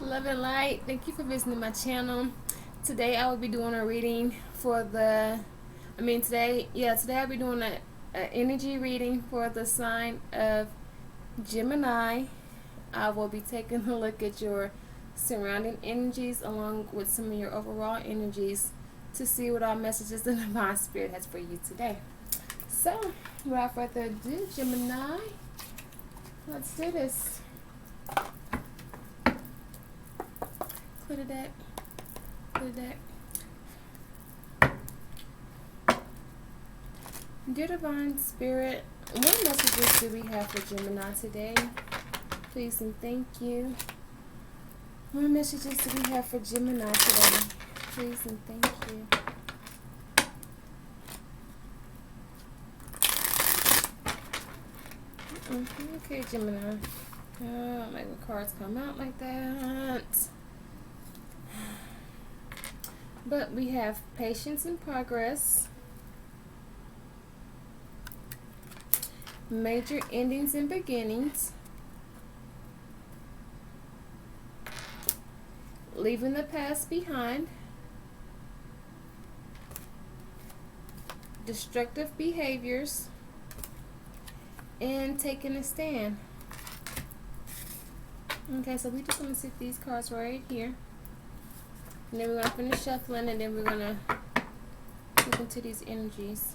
Love and light. Thank you for visiting my channel. Today I will be doing a reading for today I'll be doing a energy reading for the sign of Gemini. I will be taking a look at your surrounding energies along with some of your overall energies to see what our messages the Divine Spirit has for you today. So, without further ado, Gemini, let's do this. Clear the deck. Clear the deck. Dear Divine Spirit, what messages do we have for Gemini today? Please and thank you. What messages do we have for Gemini today? Please and thank you. Okay, Gemini. Oh, make the cards come out like that. But we have patience and progress, major endings and beginnings, leaving the past behind, destructive behaviors, and taking a stand. Okay, so we just going to sit these cards right here. And then we're going to finish shuffling, and then we're going to look into these energies.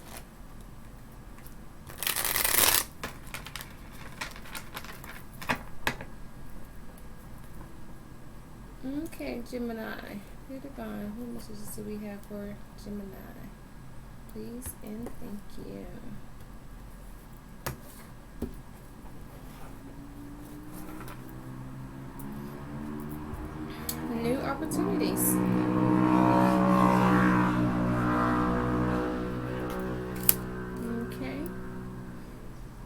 Okay, Gemini. Dear Divine, what messages do we have for Gemini? Please and thank you. New opportunities. Okay.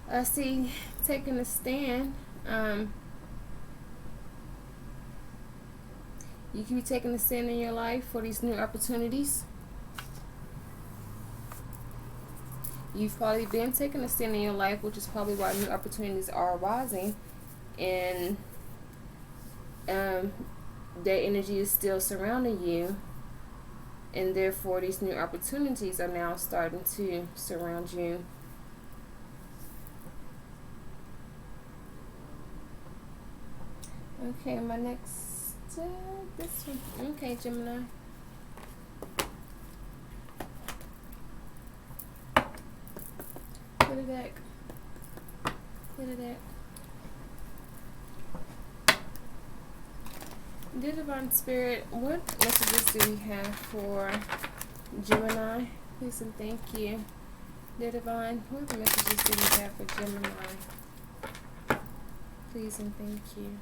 I see taking a stand. You can be taking a stand in your life for these new opportunities. You've probably been taking a stand in your life, which is probably why new opportunities are arising. And that energy is still surrounding you, and therefore these new opportunities are now starting to surround you. Okay, my next this one. Okay, Gemini. Clear the deck. Clear the deck. Dear Divine Spirit, what messages do we have for Gemini? Please and thank you. Dear Divine, what messages do we have for Gemini? Please and thank you.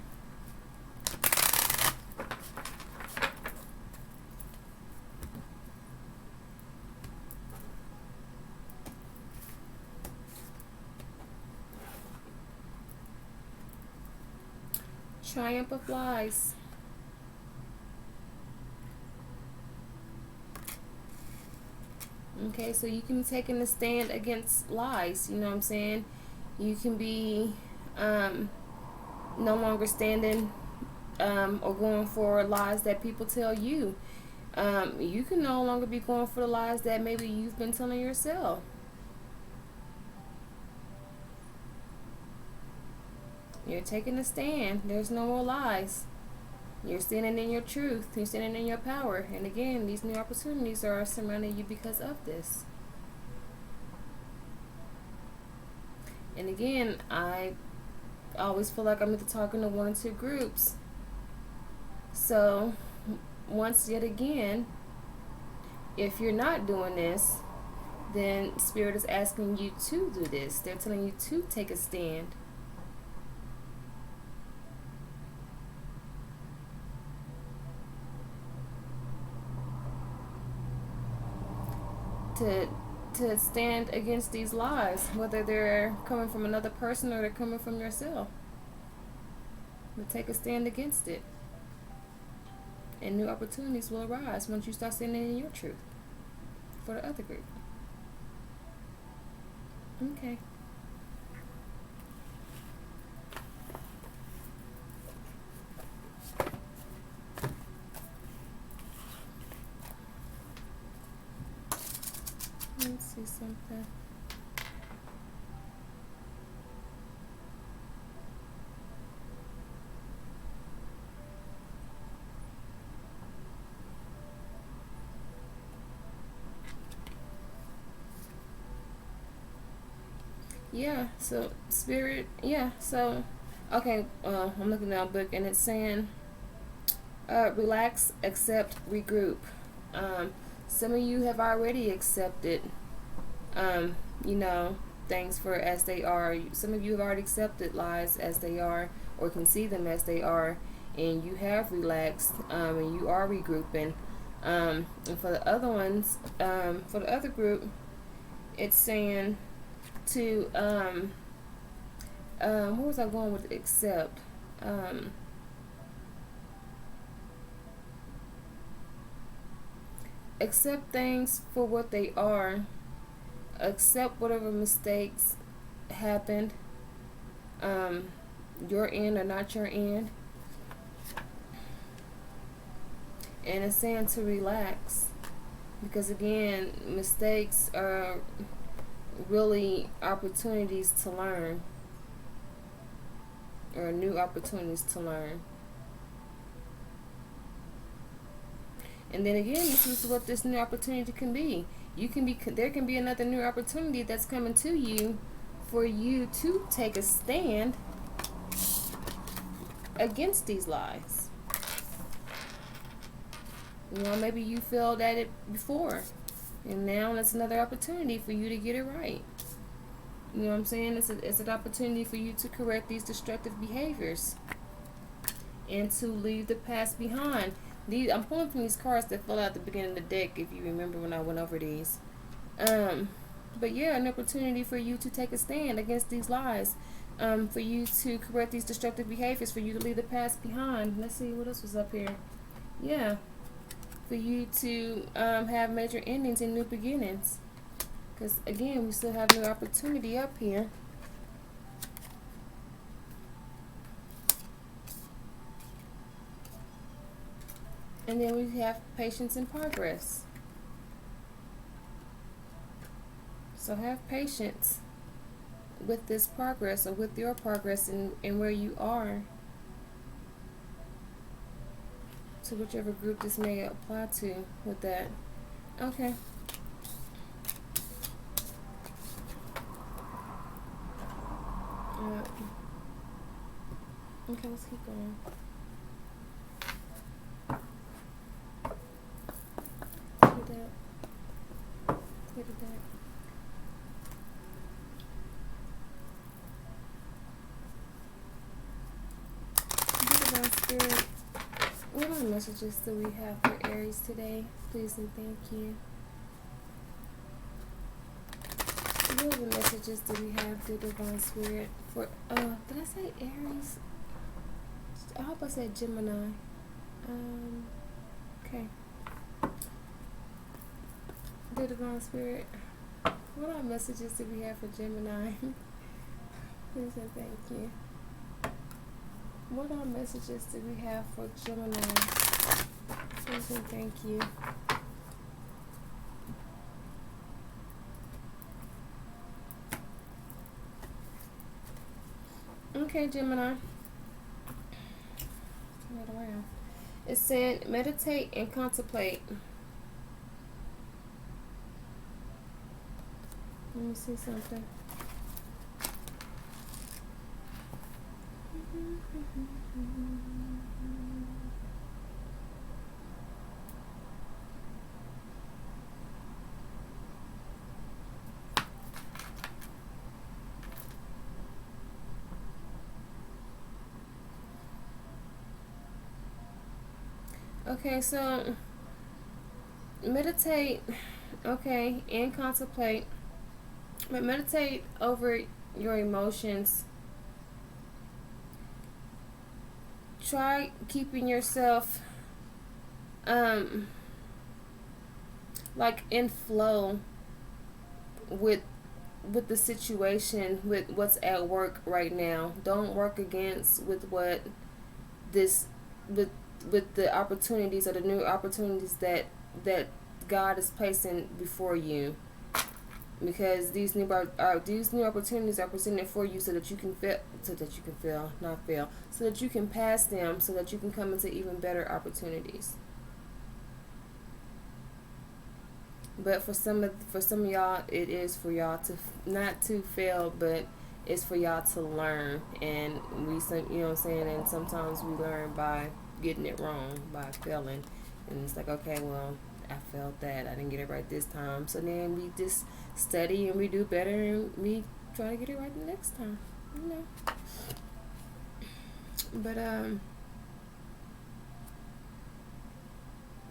Triumph of lies. Okay, so you can be taking a stand against lies, you know what I'm saying? You can be no longer standing or going for lies that people tell you. You can no longer be going for the lies that maybe you've been telling yourself. You're taking a stand. There's no more lies. You're standing in your truth. You're standing in your power. And again, these new opportunities are surrounding you because of this. And again, I always feel like I'm either talking to one or two groups. So, once yet again, if you're not doing this, then Spirit is asking you to do this. They're telling you to take a stand. To stand against these lies, whether they're coming from another person or they're coming from yourself. But take a stand against it. And new opportunities will arise once you start standing in your truth for the other group. Okay. something. Yeah, so spirit, yeah, so okay, I'm looking at a book and it's saying relax, accept, regroup. Some of you have already accepted um, you know, things for as they are. Some of you have already accepted lies as they are or can see them as they are, and you have relaxed, and you are regrouping. And for the other ones, for the other group, it's saying to where was I going with accept? Accept things for what they are. Accept whatever mistakes happened, your end or not your end. And it's saying to relax, because again, mistakes are really opportunities to learn, or new opportunities to learn. And then again, this is what this new opportunity can be. There can be another new opportunity that's coming to you for you to take a stand against these lies. You know, maybe you failed at it before, and now it's another opportunity for you to get it right. You know what I'm saying? It's an opportunity for you to correct these destructive behaviors and to leave the past behind. I'm pulling from these cards that fell out at the beginning of the deck, if you remember when I went over these. But yeah, an opportunity for you to take a stand against these lies, for you to correct these destructive behaviors, for you to leave the past behind. Let's see what else was up here. Yeah, for you to have major endings and new beginnings. Because again, we still have new opportunity up here. And then we have patience and progress. So have patience with this progress, or with your progress and where you are, to whichever group this may apply to with that. Okay. Okay, let's keep going. Look at that. Beautiful Spirit. What other messages do we have for Aries today? Please and thank you. What other messages do we have, dear Divine Spirit, for did I say Aries? I hope I said Gemini. Okay. Dear Divine Spirit, what other messages do we have for Gemini? Please and thank you. What other messages do we have for Gemini? Please and thank you. Okay, Gemini. Turn it around. It said, meditate and contemplate. Let me see something. Okay, so meditate, okay, and contemplate. But meditate over your emotions. Try keeping yourself like in flow with the situation, with what's at work right now. Don't work against with what this with the opportunities, or the new opportunities that God is placing before you. because these new opportunities are presented for you so that you can so that you can pass them, so that you can come into even better opportunities. But for some of y'all, it is for y'all to not to fail, but it's for y'all to learn. And you know what I'm saying. And sometimes we learn by getting it wrong, by failing. And it's like, okay, well, I failed that. I didn't get it right this time. So then we just study and we do better and we try to get it right the next time. You know. But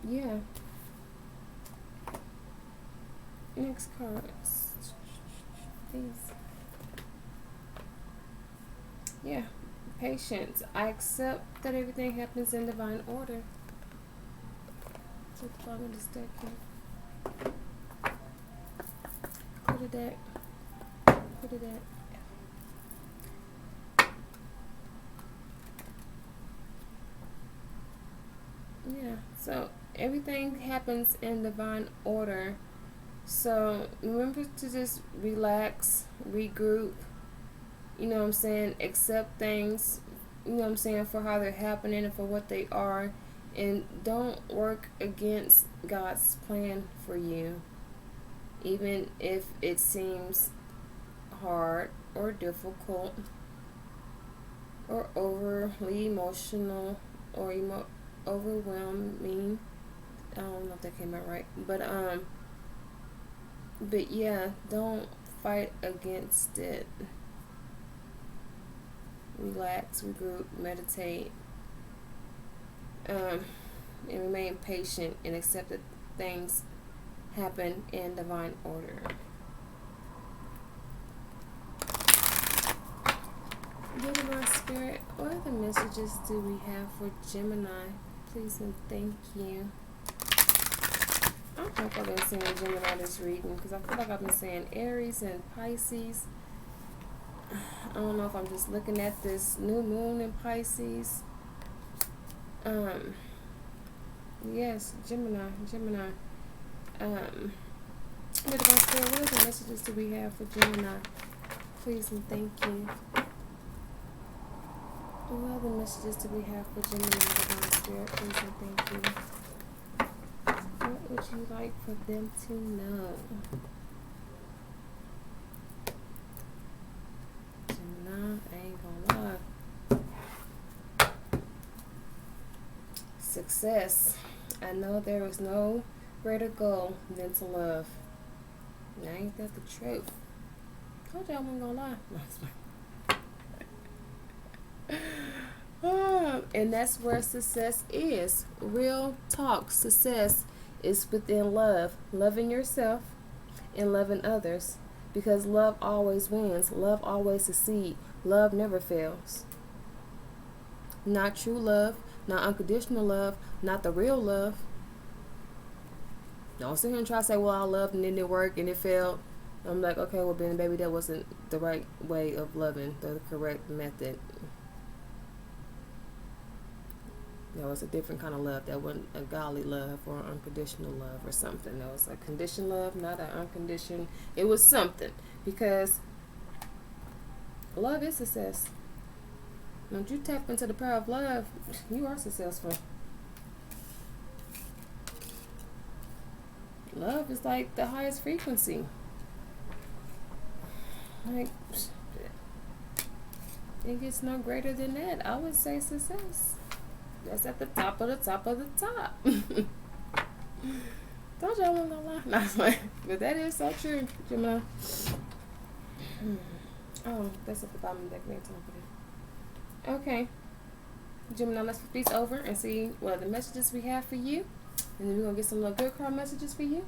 yeah. Next cards. Please. Yeah. Patience. I accept that everything happens in divine order. At the bottom of this deck here. Put it deck. Put it deck. Yeah, so everything happens in divine order. So remember to just relax, regroup, you know what I'm saying, accept things, you know what I'm saying, for how they're happening and for what they are. And don't work against God's plan for you, even if it seems hard or difficult or overly emotional or overwhelming. I don't know if that came out right, but yeah, don't fight against it. Relax, regroup, meditate, and remain patient and accept that things happen in divine order. Dear Divine Spirit, what other messages do we have for Gemini? Please and thank you. I don't think I've been saying Gemini this reading because I feel like I've been saying Aries and Pisces. I don't know if I'm just looking at this new moon in Pisces. Yes, Gemini. Dear Divine Spirit, what other messages do we have for Gemini? Please and thank you. What other messages do we have for Gemini, Divine Spirit? Please and thank you. What would you like for them to know? Gemini, I ain't gonna lie. Success. I know there is no greater goal than to love. Now ain't that the truth? Told you I wasn't gonna lie. And that's where success is. Real talk. Success is within love. Loving yourself and loving others. Because love always wins. Love always succeeds. Love never fails. Not true love. Not unconditional love. Not the real love. Don't sit here and try to say, well, I loved and it didn't work and it failed. I'm like, okay, well, then, baby, that wasn't the right way of loving. The correct method. That was a different kind of love. That wasn't a godly love or unconditional love or something. That was a conditioned love, not an unconditioned. It was something. Because love is success. Once you tap into the power of love, you are successful. Love is like the highest frequency. Like, it gets no greater than that. I would say success. That's at the top of the top of the top. Don't y'all want to lie? But that is so true, Gemini. Oh, that's at the bottom of the deck. Okay. Gemini, let's flip these over and see what the messages we have for you. And then we're going to get some little good card messages for you.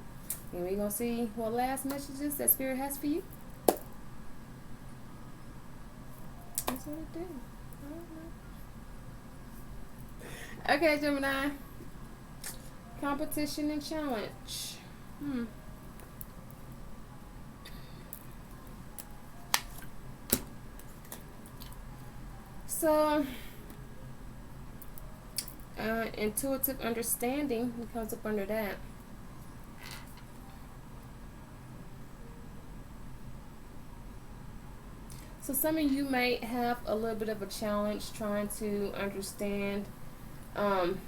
And we're going to see what last messages that Spirit has for you. That's what it do. I don't know. Okay, Gemini. Competition and challenge. So, intuitive understanding comes up under that. So some of you may have a little bit of a challenge trying to understand, um,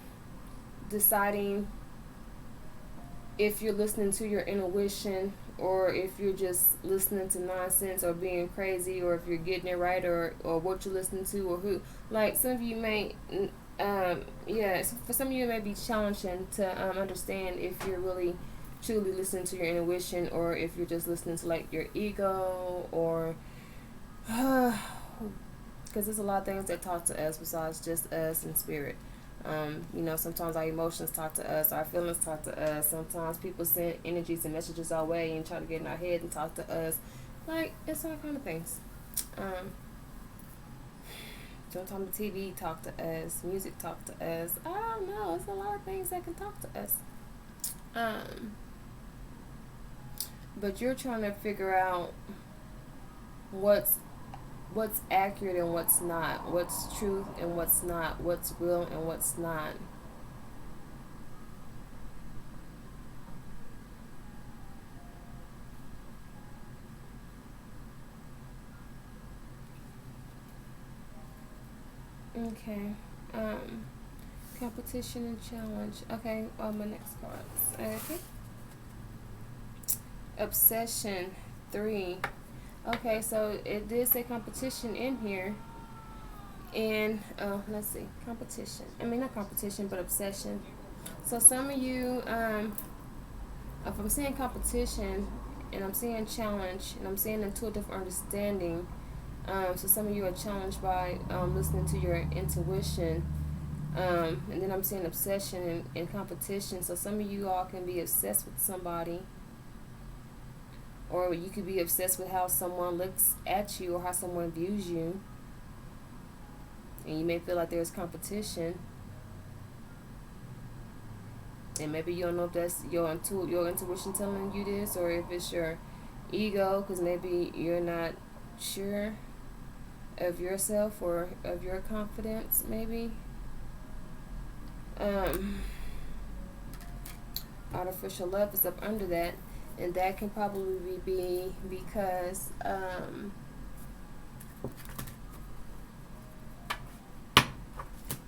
deciding if you're listening to your intuition or if you're just listening to nonsense or being crazy, or if you're getting it right, or what you're listening to, or who. Like some of you may, yeah, so for some of you it may be challenging to understand if you're really truly listening to your intuition, or if you're just listening to like your ego, or because there's a lot of things that talk to us besides just us and spirit. Sometimes our emotions talk to us, our feelings talk to us. Sometimes people send energies and messages our way and try to get in our head and talk to us. Like, it's all kind of things. Sometimes the TV talk to us, music talk to us. I don't know. It's a lot of things that can talk to us. But you're trying to figure out what's accurate and what's not, what's truth and what's not, what's real and what's not. Okay. Competition and challenge. Okay, my next cards. Okay. Obsession 3. Okay, so it did say competition in here. And let's see, competition. I mean, not competition, but obsession. So some of you, if I'm seeing competition and I'm seeing challenge and I'm seeing intuitive understanding, so some of you are challenged by listening to your intuition. And then I'm seeing obsession and competition. So some of you all can be obsessed with somebody, or you could be obsessed with how someone looks at you or how someone views you. And you may feel like there's competition. And maybe you don't know if that's your intuition telling you this, or if it's your ego, because maybe you're not sure of yourself or of your confidence, maybe. Artificial love is up under that, and that can probably be because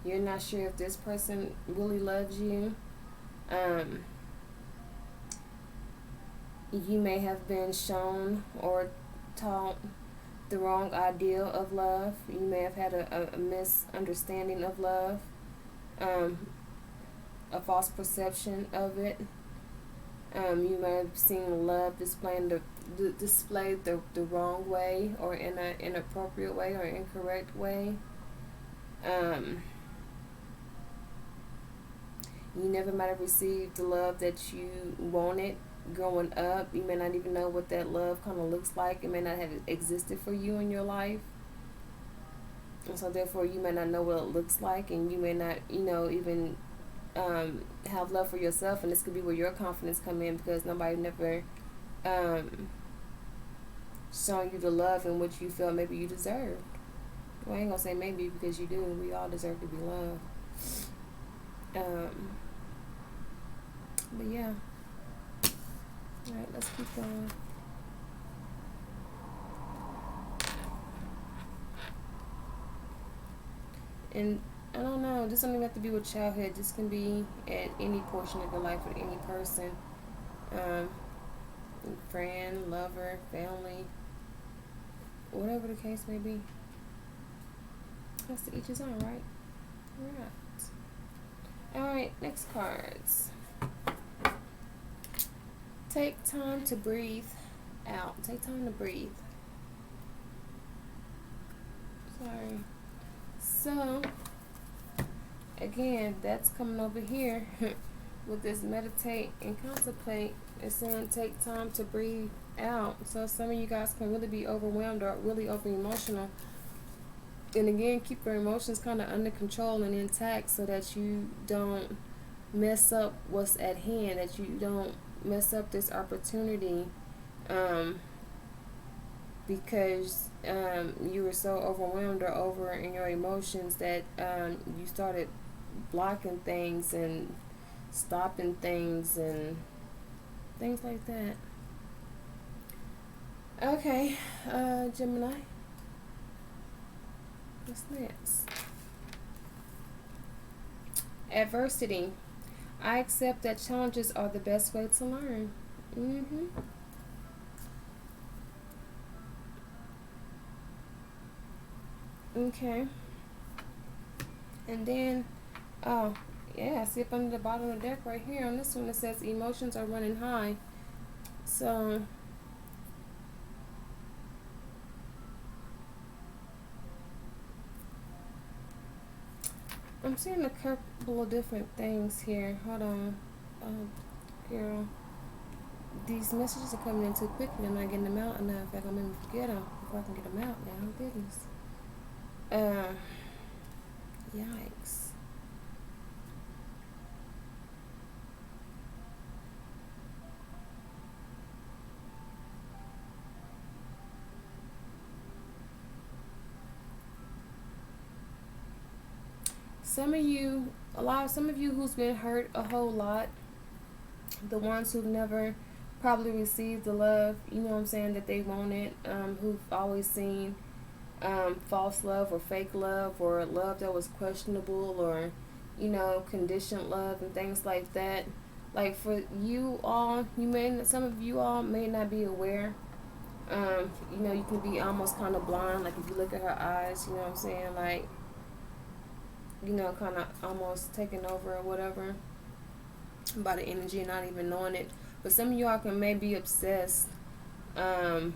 you're not sure if this person really loves you. You may have been shown or taught the wrong ideal of love. You may have had a misunderstanding of love, a false perception of it. You may have seen love displayed the wrong way, or in an inappropriate way or incorrect way. You never might have received the love that you wanted growing up. You may not even know what that love kind of looks like. It may not have existed for you in your life. And so therefore you may not know what it looks like, and you may not, even have love for yourself. And this could be where your confidence come in, because nobody never shown you the love in which you felt maybe you deserved. Well, I ain't gonna say maybe, because you do. We all deserve to be loved. But yeah. Alright, let's keep going. And I don't know, this doesn't have to be with childhood. This can be at any portion of your life with any person. Friend, lover, family, whatever the case may be. That's to each his own, right? Alright, next cards. Take time to breathe out. Take time to breathe. Sorry. So, again, that's coming over here with this meditate and contemplate. It's saying take time to breathe out. So some of you guys can really be overwhelmed or really over emotional. And again, keep your emotions kind of under control and intact, so that you don't mess up what's at hand, that you don't mess up this opportunity, because you were so overwhelmed or over in your emotions that you started blocking things and stopping things and things like that. Okay, Gemini. What's next? Adversity. I accept that challenges are the best way to learn. Okay. And then, oh, yeah, see up under the bottom of the deck right here on this one, it says emotions are running high. So, I'm seeing a couple of different things here. Hold on. Girl. These messages are coming in too quickly. I'm not getting them out enough. In fact, I'm going to forget them before I can get them out now. Oh, goodness. Yikes. Some of you who's been hurt a whole lot, the ones who've never probably received the love, you know what I'm saying, that they wanted, who've always seen false love or fake love or love that was questionable or, you know, conditioned love and things like that. Like for you all, some of you all may not be aware. You know, you can be almost kind of blind. Like if you look at her eyes, you know what I'm saying, like, you know, kind of almost taking over or whatever by the energy and not even knowing it. But some of y'all can maybe obsessed. Could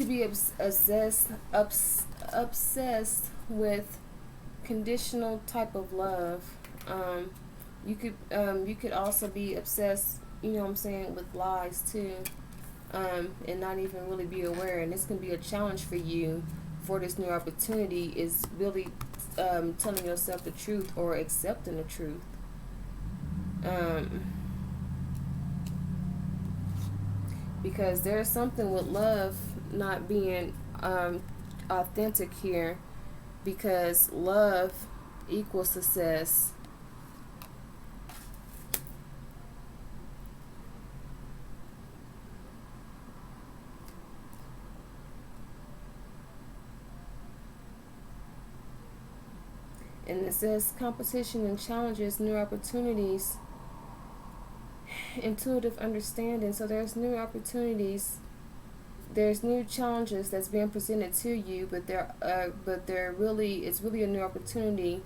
be obsessed with conditional type of love. You could also be obsessed, you know what I'm saying, with lies too, and not even really be aware. And this can be a challenge for you for this new opportunity, is really telling yourself the truth or accepting the truth. Because there's something with love not being authentic here, because love equals success. And it says competition and challenges, new opportunities, intuitive understanding. So there's new opportunities, there's new challenges that's being presented to you, but it's really a new opportunity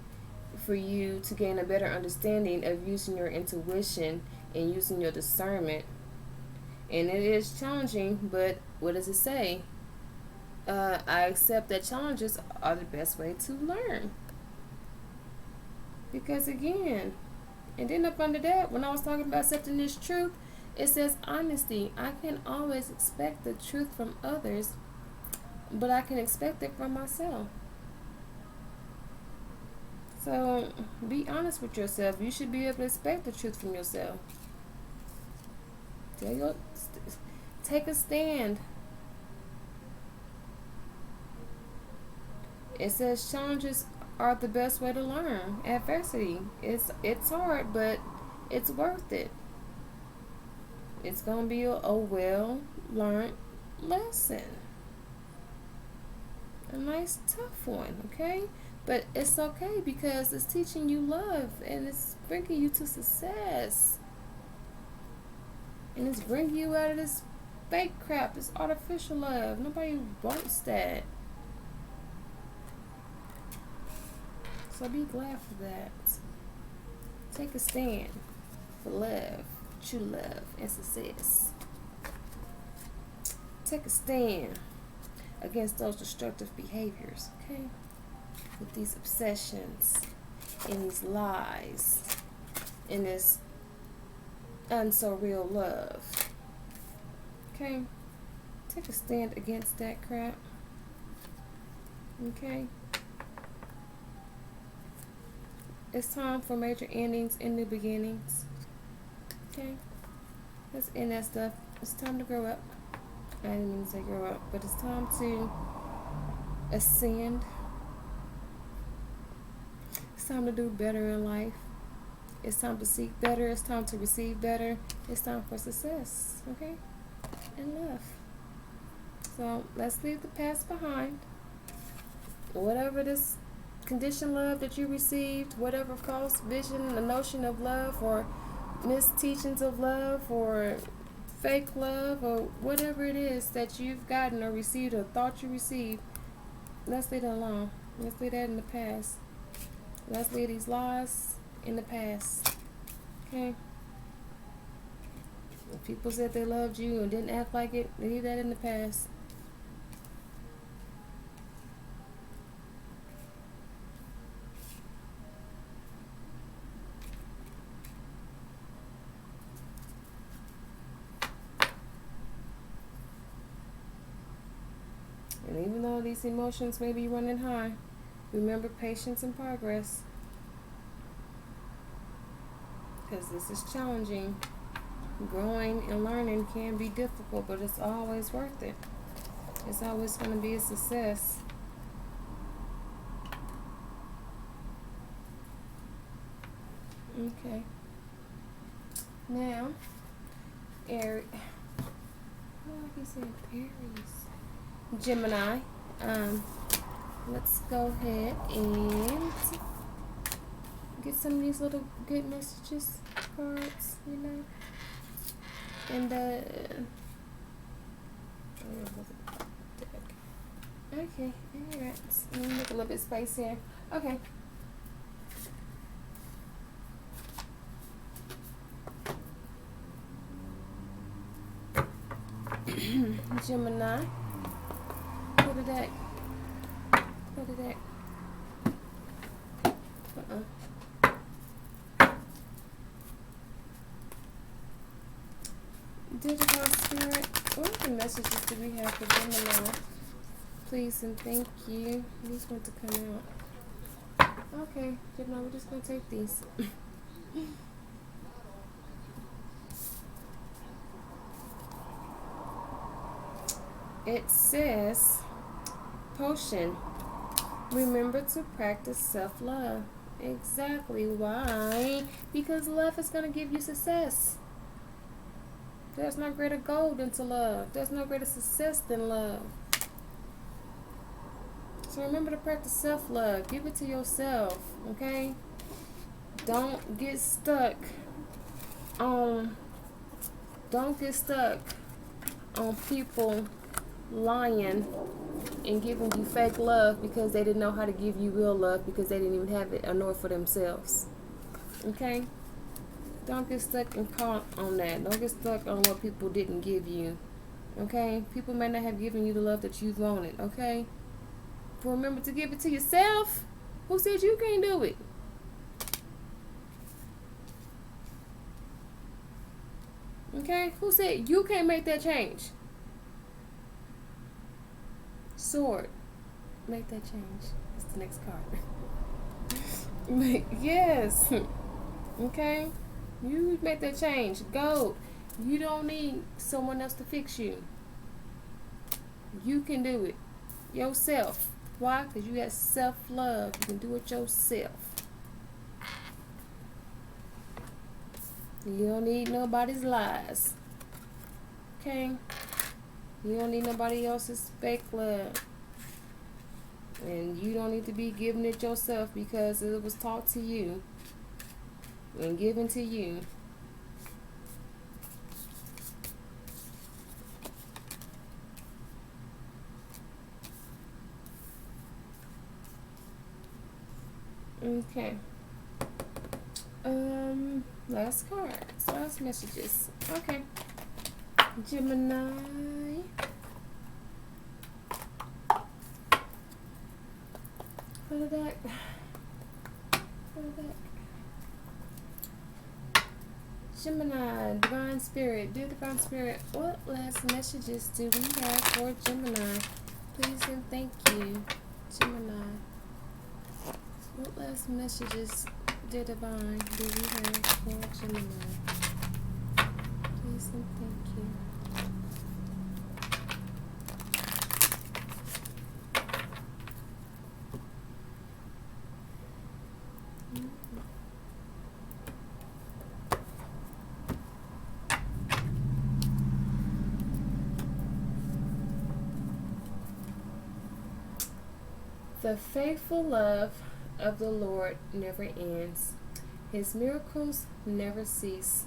for you to gain a better understanding of using your intuition and using your discernment. And it is challenging, but what does it say? I accept that challenges are the best way to learn. Because again, and then up under that, when I was talking about accepting this truth, it says honesty. I can't always expect the truth from others, but I can expect it from myself. So be honest with yourself. You should be able to expect the truth from yourself. Take a stand. It says challenges are the best way to learn. Adversity, it's hard, but it's worth it. It's gonna be a well learned lesson, a nice tough one, okay? But it's okay, because it's teaching you love and it's bringing you to success, and it's bringing you out of this fake crap, this artificial love. Nobody wants that. So be glad for that. Take a stand for love, true love, and success. Take a stand against those destructive behaviors, okay? With these obsessions and these lies and this unso-real love. Okay? Take a stand against that crap. Okay? It's time for major endings and new beginnings. Okay? Let's end that stuff. It's time to grow up. I didn't mean to say grow up, but it's time to ascend. It's time to do better in life. It's time to seek better. It's time to receive better. It's time for success. Okay? And love. So let's leave the past behind. Whatever this conditioned love that you received, whatever false vision, the notion of love, or misteachings of love, or fake love, or whatever it is that you've gotten or received or thought you received, let's leave it alone. Let's leave that in the past. Let's leave these lies in the past. Okay? If people said they loved you and didn't act like it, leave that in the past. And even though these emotions may be running high, remember patience and progress. Because this is challenging. Growing and learning can be difficult, but it's always worth it. It's always going to be a success. Okay. Now, Aries. Oh, I keep saying Aries. Gemini. Let's go ahead and get some of these little good messages cards, you know. And okay, alright. Let me make a little bit of space here. Okay. Gemini. What did that? What did that? Dear Divine Spirit, what are the messages do we have for Gemini? Please and thank you. These want to come out. Okay, Gemini, we're just going to take these. It says, potion. Remember to practice self-love. Exactly. Why? Because love is going to give you success. There's no greater goal than to love. There's no greater success than love. So remember to practice self-love. Give it to yourself, okay? Don't get stuck on people lying and giving you fake love because they didn't know how to give you real love because they didn't even have it or know it for themselves. Okay? Don't get stuck and caught on that. Don't get stuck on what people didn't give you. Okay? People may not have given you the love that you wanted. Okay? But remember to give it to yourself. Who said you can't do it? Okay? Who said you can't make that change? Sword. Make that change. That's the next card. Yes. Okay? You make that change. Go. You don't need someone else to fix you. You can do it yourself. Why? Because you got self-love. You can do it yourself. You don't need nobody's lies. Okay? You don't need nobody else's fake love. And you don't need to be giving it yourself because it was taught to you and given to you. Okay. Last cards, last messages. Okay. Gemini. Put it back. Put it back. Gemini, Divine Spirit. Dear Divine Spirit, what last messages do we have for Gemini? Please and thank you, Gemini. What last messages, dear Divine, do we have for Gemini? Please and thank you. The faithful love of the Lord never ends. His miracles never cease.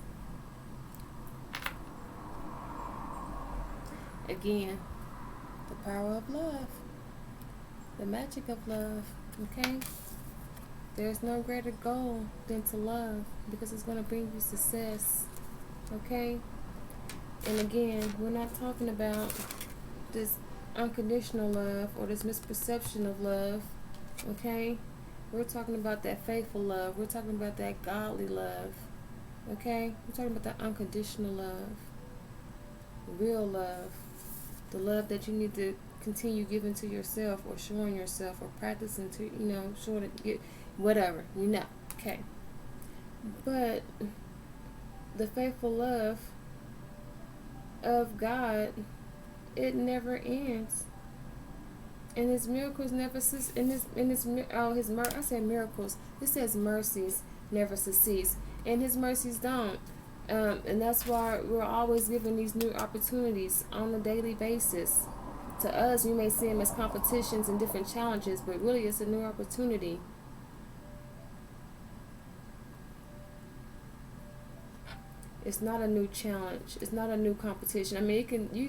Again, the power of love, the magic of love, okay? There's no greater goal than to love, because it's going to bring you success, okay? And again, we're not talking about this unconditional love or this misperception of love, okay? We're talking about that faithful love. We're talking about that godly love, okay? We're talking about that unconditional love, real love, the love that you need to continue giving to yourself, or showing yourself, or practicing to, showing it, get whatever, okay? But the faithful love of God, it never ends, and His miracles never cease. I said miracles. It says mercies never cease, and His mercies don't. And that's why we're always given these new opportunities on a daily basis. To us, we may see them as competitions and different challenges, but really it's a new opportunity. It's not a new challenge. It's not a new competition. I mean,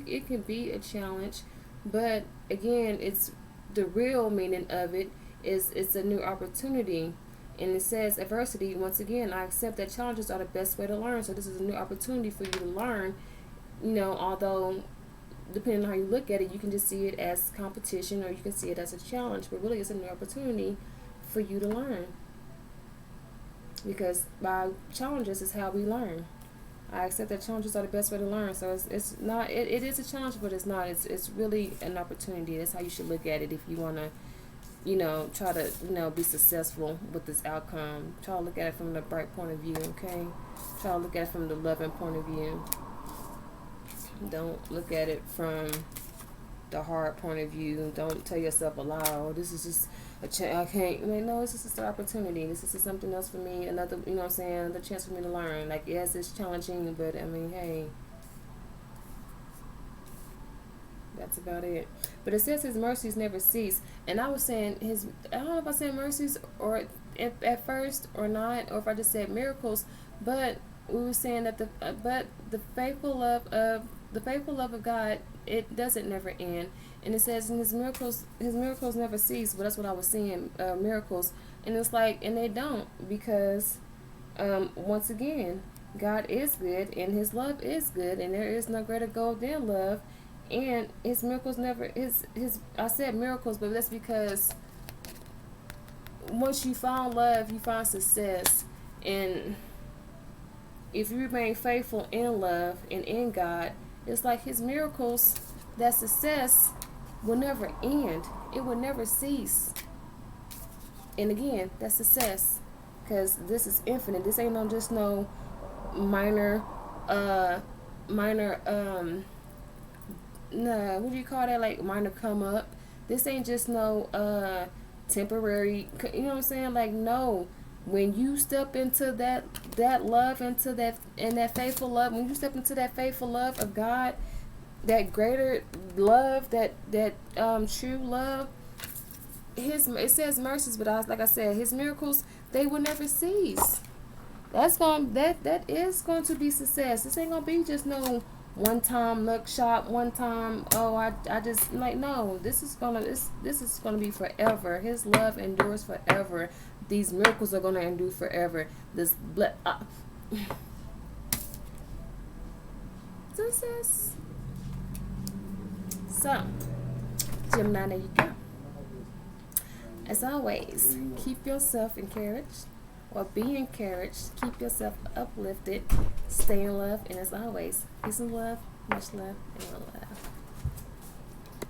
it can be a challenge, but again, it's the real meaning of it is it's a new opportunity. And it says adversity. Once again, I accept that challenges are the best way to learn. So this is a new opportunity for you to learn. Although depending on how you look at it, you can just see it as competition, or you can see it as a challenge. But really, it's a new opportunity for you to learn, because by challenges is how we learn. I accept that challenges are the best way to learn. So it's not, it is a challenge, but it's not. It's really an opportunity. That's how you should look at it if you want to, try to, be successful with this outcome. Try to look at it from the bright point of view, okay? Try to look at it from the loving point of view. Don't look at it from the hard point of view. Don't tell yourself a lie. Oh, this is just I can't. No, this is just an opportunity. This is just something else for me. Another, another chance for me to learn. Like, yes, it's challenging, but I mean, hey, that's about it. But it says His mercies never cease. And I was saying I don't know if I said mercies or at first or not, or if I just said miracles. But we were saying that the faithful love of God, it doesn't never end. And it says in His miracles never cease. But that's what I was saying, miracles. And it's like, and they don't, because once again, God is good, and His love is good, and there is no greater goal than love. And His miracles never, I said miracles, but that's because once you find love, you find success. And if you remain faithful in love and in God, it's like His miracles, that success will never end. It will never cease. And again, that's success, because this is infinite. This ain't just no minor, no, what do you call that? Like minor come up. This ain't just no temporary. You know what I'm saying? Like, no. When you step into that love, into that faithful love, when you step into that faithful love of God, that greater love, that true love, it says mercies, but like I said, His miracles, they will never cease. That is going to be success. This ain't gonna be just no one time look shop, one time, oh, I just, like, no, this is gonna be forever. His love endures forever. These miracles are gonna endure forever. Success. So, Gemini, there you go. As always, keep yourself encouraged, or be encouraged. Keep yourself uplifted. Stay in love, and as always, peace and love, much love, and love.